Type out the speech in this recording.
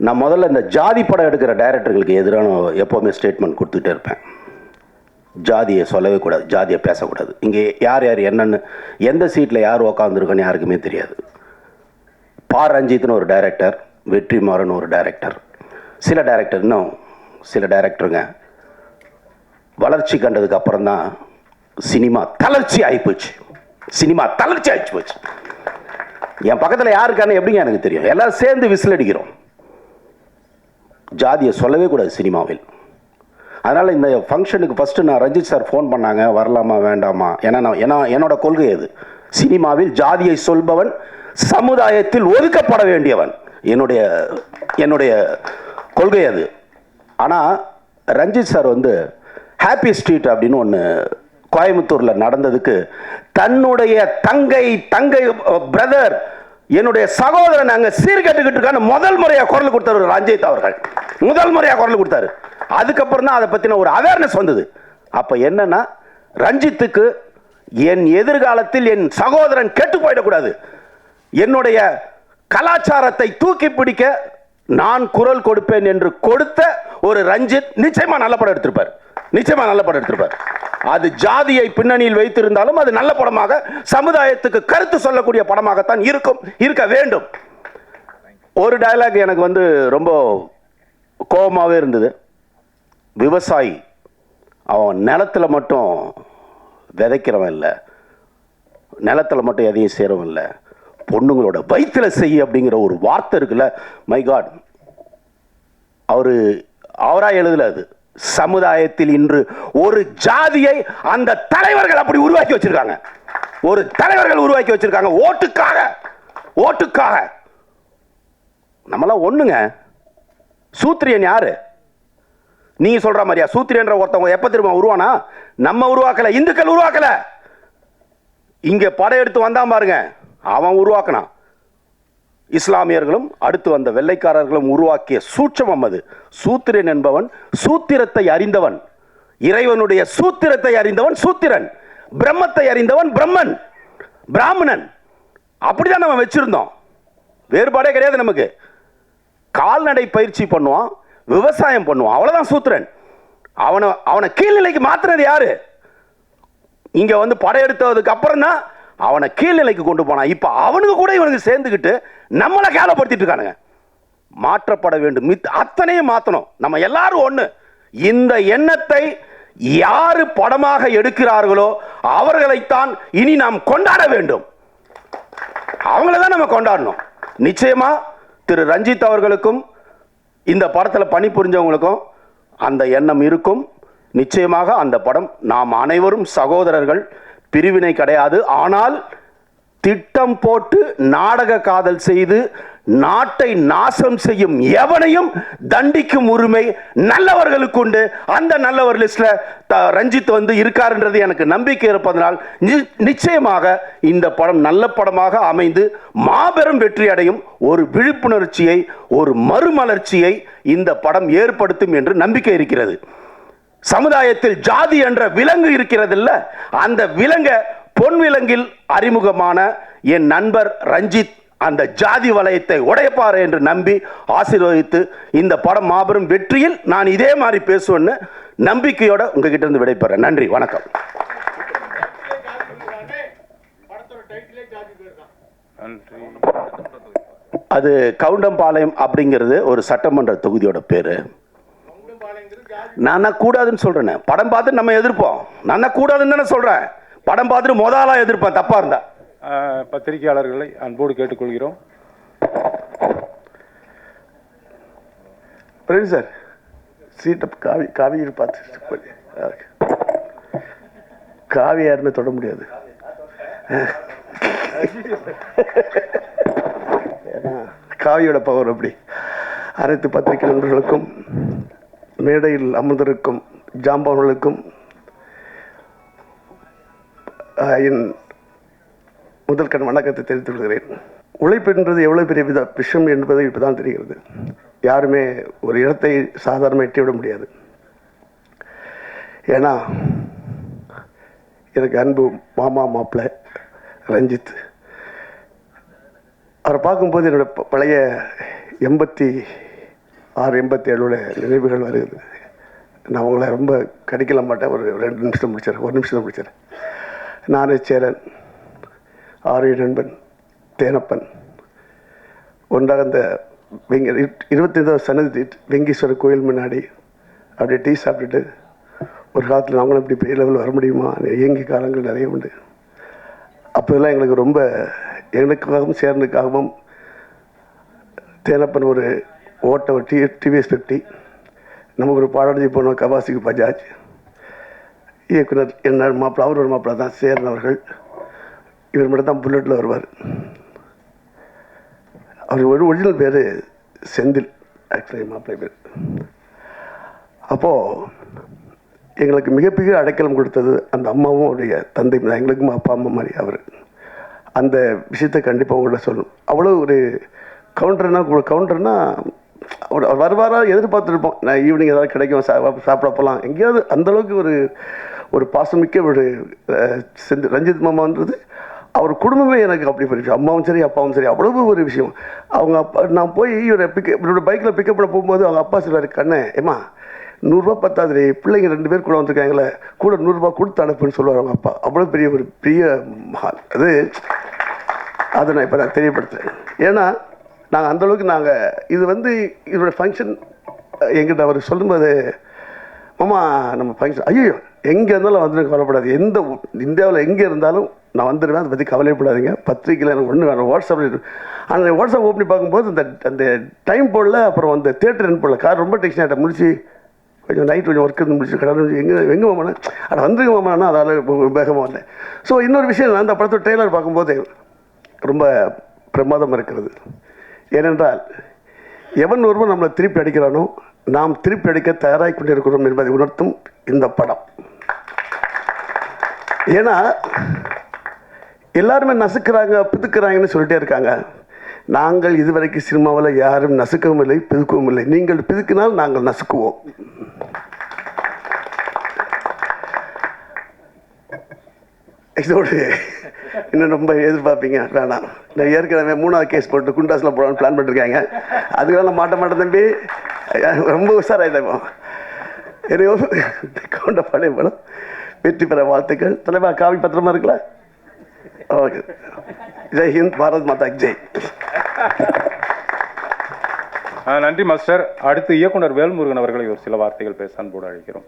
நான் முதல்ல இந்த ஜாதி படம் எடுக்கிற டைரக்டர்களுக்கு எதிரான எப்போவுமே ஸ்டேட்மெண்ட் கொடுத்துட்டே இருப்பேன். ஜாதியை சொல்லவே கூடாது, ஜாதியை பேசக்கூடாது. இங்கே யார் யார் என்னென்னு எந்த சீட்டில் யார் உக்காந்துருக்கோன்னு யாருக்குமே தெரியாது. பா ரஞ்சித்னு ஒரு டைரக்டர், வெற்றிமாறன் ஒரு டைரக்டர், சில டைரக்டர், இன்னும் சில டைரக்டருங்க வளர்ச்சி கண்டதுக்கு அப்புறம் தான் சினிமா தளர்ச்சி ஆகிப்போச்சு. சினிமா தளர்ச்சி ஆகிச்சு போச்சு. என் பக்கத்தில் யாருக்கான எப்படிங்க எனக்கு தெரியும்? எல்லாரும் சேர்ந்து விசில் அடிக்கிறோம். ஜாதியை சொல்லவே கூடாது சினிமாவில். அதனால் இந்த ஃபங்க்ஷனுக்கு ஃபஸ்ட்டு நான் ரஞ்சித் சார் ஃபோன் பண்ணாங்க, வரலாமா வேண்டாமா. ஏன்னா என்னோட கொள்கை அது. சினிமாவில் ஜாதியை சொல்பவன் சமுதாயத்தில் ஒதுக்கப்பட வேண்டியவன். என்னுடைய கொள்கை அது. ஆனால் ரஞ்சித் சார் வந்து ஹாப்பி ஸ்ட்ரீட் அப்படின்னு ஒன்று கோயம்புத்தூரில் நடந்ததுக்கு தன்னுடைய தங்கை பிரதர், என்னுடைய சகோதரன் அங்கே சீர்கட்டுக்கிட்டு இருக்கான்னு முதல் முறையாக குரல் கொடுத்தாரு ரஞ்சித் அவர்கள். முதல் முறையாக குரல் கொடுத்தாரு. அதுக்கப்புறம் தான் அதை பற்றின ஒரு அவேர்னஸ் வந்தது. அப்போ என்னன்னா, ரஞ்சித்துக்கு என் எதிர்காலத்தில் என் சகோதரன் கெட்டு போயிடக்கூடாது, என்னுடைய கலாச்சாரத்தை தூக்கி பிடிக்க நான் குரல் கொடுப்பேன் என்று கொடுத்த ஒரு ரஞ்சித் நிச்சயமா நல்ல படம் எடுத்திருப்பார். நிச்சயமா நல்ல படம் எடுத்திருப்பார். அது ஜாதியை பின்னணியில் வைத்திருந்தாலும் அது நல்ல படமாக, சமுதாயத்துக்கு கருத்து சொல்லக்கூடிய படமாகத்தான் இருக்க வேண்டும். ஒரு டயலாக் எனக்கு வந்து ரொம்ப கோபமாகவே இருந்தது. விவசாயி அவன் நிலத்தில் மட்டும் விதைக்கிறவன் இல்லை, நிலத்தில் மட்டும் எதையும் சேரவன் இல்லை, பொண்ணுங்களோட வயிற்றுல செய்ய அப்படிங்கிற ஒரு வார்த்தை இருக்குல்ல. மை காட், அவராக எழுதல. அது சமுதாயத்தில் இன்று ஒரு ஜாதியை அந்த தலைவர்கள் அப்படி உருவாக்கி வச்சிருக்காங்க. ஒரு தலைவர்கள் உருவாக்கி வச்சிருக்காங்க ஓட்டுக்காக. நம்மளாம் ஒண்ணுங்க. சூத்திரியன் யாரு? நீங்க சொல்ற மாதிரியா? சூத்திரியன்ற ஒருத்தவங்க எப்ப திரும்ப உருவானா? நம்ம உருவாக்கல, இந்துக்கள் உருவாக்கல. இங்க படையெடுத்து வந்தான் பாருங்க, அவன் உருவாக்கினான். இஸ்லாமியர்களும் அடுத்து வந்த வெள்ளைக்காரர்களும் உருவாக்கிய சூட்சமம் அது. சூத்திரன் என்பவன் சூத்திரத்தை அறிந்தவன், இறைவனுடைய சூத்திரத்தை அறிந்தவன் சூத்திரன், பிரம்மத்தை அறிந்தவன் பிரம்மன், பிராமணன். அப்படிதான் நம்ம வச்சிருந்தோம். வேறுபாடே கிடையாது நமக்கு. கால்நடை பயிற்சி பண்ணுவான், விவசாயம் பண்ணுவான், அவ்வளவுதான் சூத்திரன். அவனை கீழ்நிலைக்கு மாத்தினது யாரு? இங்க வந்து படையெடுத்ததுக்கு அப்புறம் தான் அவனை கீழ்நிலைக்கு கொண்டு போனான். இப்ப அவனுக்கு கூட இவனுக்கு சேர்ந்துக்கிட்டு நம்மளை கேவலப்படுத்திட்டு இருக்கானுங்க. மாற்றப்பட வேண்டும். அத்தனையும் மாற்றணும். நம்ம எல்லாரும் ஒண்ணு. இந்த எண்ணத்தை யாரு படமாக எடுக்கிறார்களோ அவர்களைத்தான் இனி நாம் கொண்டாட வேண்டும். அவங்கள தான் நம்ம கொண்டாடணும். நிச்சயமா திரு ரஞ்சித் அவர்களுக்கும் இந்த படத்தில் பணிபுரிஞ்சவங்களுக்கும் அந்த எண்ணம் இருக்கும். நிச்சயமாக அந்த படம், நாம் அனைவரும் சகோதரர்கள், பிரிவினை கிடையாது. ஆனால் திட்டம் போட்டு நாடக காதல் செய்து நாட்டை நாசம் செய்யும் எவனையும் தண்டிக்கும் உரிமை நல்லவர்களுக்கு உண்டு. அந்த நல்லவர் லிஸ்ட்ல ரஞ்சித் வந்து இருக்காருன்றது எனக்கு நம்பிக்கை இருப்பதனால் நிச்சயமாக இந்த படம் நல்ல படமாக அமைந்து மாபெரும் வெற்றி அடையும். ஒரு விழிப்புணர்ச்சியை, ஒரு மறுமலர்ச்சியை இந்த படம் ஏற்படுத்தும் என்று நம்பிக்கை இருக்கிறது. சமுதாயத்தில் ஜாதி என்ற விலங்கு இருக்கிறது இல்ல, அந்த விலங்க பொன் விலங்கில் அறிமுகமான என் நண்பர் ரஞ்சித் அந்த ஜாதி வலயத்தை உடைப்பார் என்று நம்பி ஆசீர்வதித்து இந்த படம் மாபெரும் வெற்றியில் நான் இதே மாதிரி பேசுவேன்னு நம்பிக்கையோட உங்ககிட்ட இருந்து விடைபெறேன். நன்றி, வணக்கம். அது கவுண்டம்பாளையம் அப்படிங்கிறது ஒரு சட்டமன்ற தொகுதியோட பேரு. நான் கூடாதுன்னு சொல்றேன். படம் பார்த்து நம்ம எதிர்ப்போம். நான் கூடாதுன்னு சொல்றேன். படம் பார்த்துட்டு முதலா எதிர்ப்பேன் தப்பா இருந்தா. பத்திரிகையாளர்களை அன்போடு கேட்டுக்கொள்கிறோம். சார் சீட்டை காவி பார்த்து காவி யாருன்னு தொட முடியாது. காவியோட பவர் அப்படி. அனைத்து பத்திரிகை நண்பர்களுக்கும் மேடையில் அமர்ந்திருக்கும் ஜாம்பவர்களுக்கும் என் முதல் கண் வணக்கத்தை தெரிவித்துக் கொள்கிறேன். உழைப்புன்றது எவ்வளவு பெரிய விஷயம் என்பது இப்பதான் தெரிகிறது. யாருமே ஒரு இடத்தை சாதாரண எட்டிவிட முடியாது. ஏன்னா எனக்கு அன்பு மாமா மாப்பிள்ளை ரஞ்சித், அவரை பார்க்கும்போது என்னோட பழைய 87 6:87 நினைவுகள் வருகிறது. நான் உங்களை ரொம்ப கடிக்கல மாட்டேன். ஒரு 2 நிமிஷம் முடிச்சிடறேன், 1 நிமிஷம் முடிச்சிடறேன். நானே சேரன், ஆரிய நண்பன், தேனப்பன் ஒன்றாக இந்த 25வது சன்னதி வெங்கீஸ்வரர் கோயில் முன்னாடி அப்படியே டீ சாப்பிட்டுட்டு ஒரு காலத்தில் நாங்களும் இப்படி பெரிய லெவலில் வர முடியுமா இயங்கி காலங்கள் நிறைய உண்டு. அப்போதெல்லாம் எங்களுக்கு ரொம்ப எனக்காகவும் சேர்ந்துக்காகவும் தேனப்பன் ஒரு ஓட்ட ஒரு டிவிஎஸ் 50, நமக்கு ஒரு பாடஞ்சி போனோம் கவாசிக்கு பஜாஜ், இயக்குனர் என்ன மாப்பிள்ள, அவர் ஒரு மாப்பிள்ள தான் சேர்ந்தவர்கள். இவர் மட்டும் தான் புல்லட்டில் வருவார். அவர் ஒரு ஒரிஜினல் பேர் செந்தில், ஆக்சுவலி மாப்பிள்ளை பேர். அப்போது எங்களுக்கு மிகப்பெரிய அடைக்கலம் கொடுத்தது அந்த அம்மாவும் அவருடைய தந்தை, எங்களுக்கும் அப்பா அம்மா மாதிரி அவர். அந்த விஷயத்தை கண்டிப்பாக உங்கள்கிட்ட சொல்லணும். அவ்வளோ ஒரு கவுண்டர்னா அவர் வருவாராக எதிர்பார்த்துருப்போம். நான் ஈவினிங் ஏதாவது கிடைக்கும் சாப்பிட போகலாம் எங்கேயாவது. அந்தளவுக்கு ஒரு பாசமிக்க ஒரு ரஞ்சித் மாமான்றது அவர் குடும்பமே எனக்கு அப்படி ஒரு விஷயம். அம்மாவும் சரி அப்பாவும் சரி அவ்வளவு ஒரு விஷயம். அவங்க அப்பா நான் போய் இவரோட பைக்கில் பிக்கப் பண்ண போகும்போது அவங்க அப்பா சொல்லுவார், கண்ணே ஏம்மா 100 ரூபா பத்தாது, பிள்ளைங்க 2 பேர் கூட வந்திருக்காங்களே, கூட 100 ரூபா கொடுத்து அனுப்புன்னு சொல்லுவார் அவங்க அப்பா. அவ்வளோ பெரிய ஒரு பெரிய அதை நான் இப்போ நான் தெரியப்படுத்துகிறேன். ஏன்னா நாங்கள் அந்தளவுக்கு இது இதோட ஃபங்க்ஷன் எங்கிட்ட அவர் சொல்லும்போது, மாமா நம்ம ஃபங்க்ஷன் ஐயோ எங்கே இருந்தாலும் வந்துடும், கவலைப்படாது, எந்த இந்தியாவில் எங்கே இருந்தாலும் நான் வந்துடுவேன், அதை பற்றி கவலைப்படாதீங்க, பத்திரிக்கையில் எனக்கு ஒன்று வேணும், வாட்ஸ்அப்பில். ஆனால் வாட்ஸ்அப் ஓப்பனி பார்க்கும்போது அந்த டைம் போடல, அப்புறம் அந்த தேட்டர் என்ன போடல, கார் ரொம்ப டென்ஷன் ஆகிட்ட முடிச்சு கொஞ்சம் நைட் கொஞ்சம் ஒர்க் இருந்து முடிச்சு கடவுள் எங்கே மாமாண்ணே அதை வந்துருங்க மாமாண்ணா, அதால் வேகமாக வந்தேன். ஸோ இன்னொரு விஷயம், நான் அந்த படத்தோட ட்ரெய்லர் பார்க்கும்போது ரொம்ப பிரமாதம் இருக்கிறது. ஏனென்றால் எவன் ஒருவன் நம்மளை திருப்பி அடிக்கிறானோ நாம் திருப்பி அடிக்க தயாராகி கொண்டிருக்கிறோம் என்பதை உணர்த்தும் இந்த படம். ஏன்னா எல்லாருமே நசுக்கிறாங்க பிதுக்கிறாங்கன்னு சொல்லிட்டே இருக்காங்க. நாங்கள் இதுவரைக்கும் சினிமாவில் யாரும் நசுக்கவும் இல்லை பிதுக்கவும் இல்லை. நீங்கள் பிதுக்கினால் நாங்கள் நசுக்குவோம். இதோடு இன்னும் ரொம்ப எதிர்பார்ப்பீங்க, வேணாம். நான் ஏற்கனவே 3வது கேஸ் போட்டு குண்டாஸில் போடலான்னு பிளான் பண்ணிருக்காங்க. அதுக்கெல்லாம் நான் மாட்டேன் தம்பி, ரொம்ப உஷாராயிட்டோம். என்னையோ கவுண்ட பழைய படம் வெற்றி பெற வாழ்த்துக்கள். தலைவா காவி பத்திரமா இருக்குல்ல? ஓகே. ஜெய் ஹிந்த், பாரத் மாதா ஜெய். நன்றி மாஸ்டர். அடுத்து இயக்குனர் வேல்முருகன் அவர்களை ஒரு சில வார்த்தைகள் பேச அன்போடு அழைக்கிறோம்.